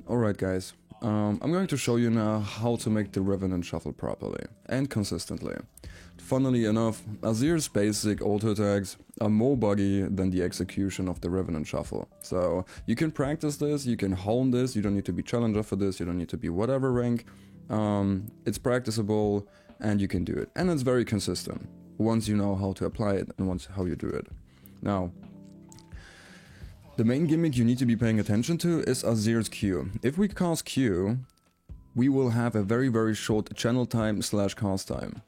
Alright guys, I'm going to show you now how to make the Revenant Shuffle properly and consistently. Funnily enough, Azir's basic auto attacks are more buggy than the execution of the Revenant Shuffle. So you can practice this, you can hone this, you don't need to be challenger for this, you don't need to be whatever rank. It's practicable and you can do it. And it's very consistent once you know how to apply it and once how you do it. Now, the main gimmick you need to be paying attention to is Azir's Q. If we cast Q, we will have a very short channel time / cast time.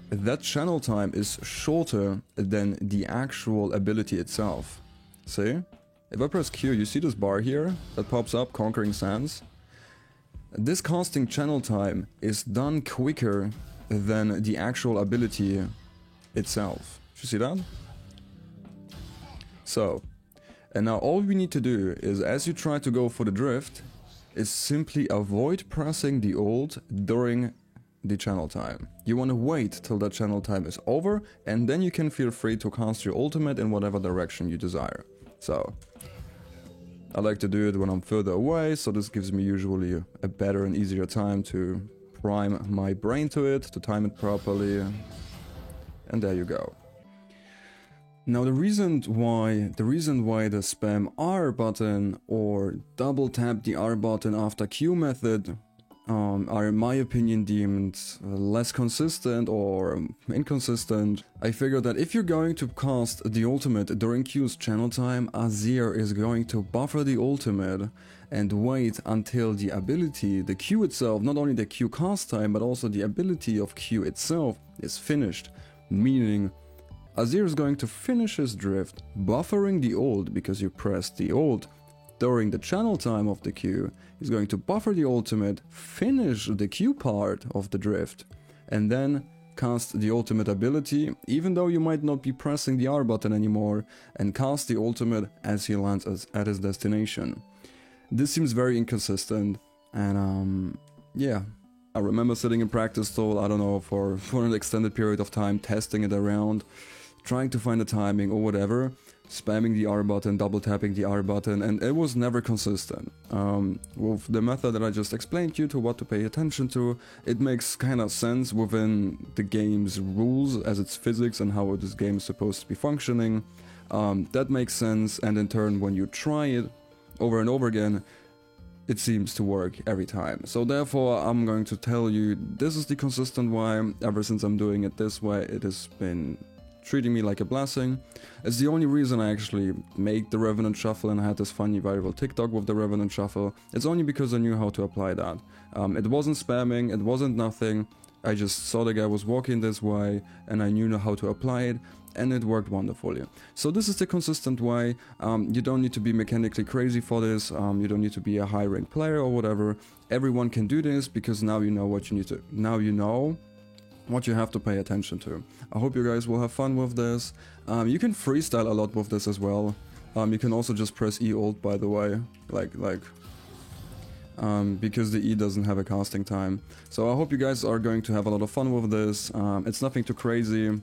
That channel time is shorter than the actual ability itself. See? If I press Q, you see this bar here that pops up, Conquering Sands? This casting channel time is done quicker than the actual ability itself. Did you see that? So, and now all we need to do is, as you try to go for the drift, is simply avoid pressing the ult during the channel time. You want to wait till that channel time is over, and then you can feel free to cast your ultimate in whatever direction you desire. So, I like to do it when I'm further away, so this gives me usually a better and easier time to prime my brain to it, to time it properly, and there you go. Now the reason why the spam R button or double tap the R button after Q method are in my opinion deemed less consistent or inconsistent. I figured that if you're going to cast the ultimate during Q's channel time, Azir is going to buffer the ultimate and wait until the ability, the Q itself, not only the Q cast time but also the ability of Q itself is finished, meaning Azir is going to finish his drift, buffering the ult because you pressed the ult during the channel time of the Q. He's going to buffer the ultimate, finish the Q part of the drift, and then cast the ultimate ability, even though you might not be pressing the R button anymore, and cast the ultimate as he lands at his destination. This seems very inconsistent, and yeah. I remember sitting in practice stall, I don't know, for an extended period of time, testing it around, trying to find the timing or whatever, spamming the R button, double tapping the R button, and it was never consistent. With the method that I just explained to you to what to pay attention to, it makes kind of sense within the game's rules as its physics and how this game is supposed to be functioning. That makes sense, and in turn when you try it over and over again, it seems to work every time. So therefore I'm going to tell you this is the consistent way. Ever since I'm doing it this way, it has been treating me like a blessing. It's the only reason I actually make the Revenant Shuffle and I had this funny viral TikTok with the Revenant Shuffle. It's only because I knew how to apply that. It wasn't spamming, it wasn't nothing. I just saw the guy was walking this way and I knew how to apply it, and it worked wonderfully. So this is the consistent way. You don't need to be mechanically crazy for this, you don't need to be a high ranked player or whatever. Everyone can do this because now you know what you need to, now you know what you have to pay attention to. I hope you guys will have fun with this. You can freestyle a lot with this as well. You can also just press E ult, by the way, because the E doesn't have a casting time. So I hope you guys are going to have a lot of fun with this. It's nothing too crazy.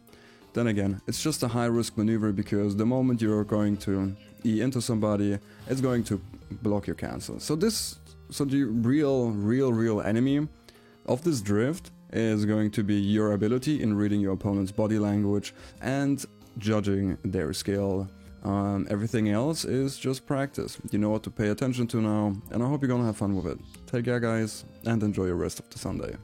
Then again, it's just a high risk maneuver because the moment you're going to E into somebody, it's going to block your cancel. So the real enemy of this drift is going to be your ability in reading your opponent's body language and judging their skill. Everything else is just practice. You know what to pay attention to now, and I hope you're gonna have fun with it. Take care guys, and enjoy the rest of the Sunday.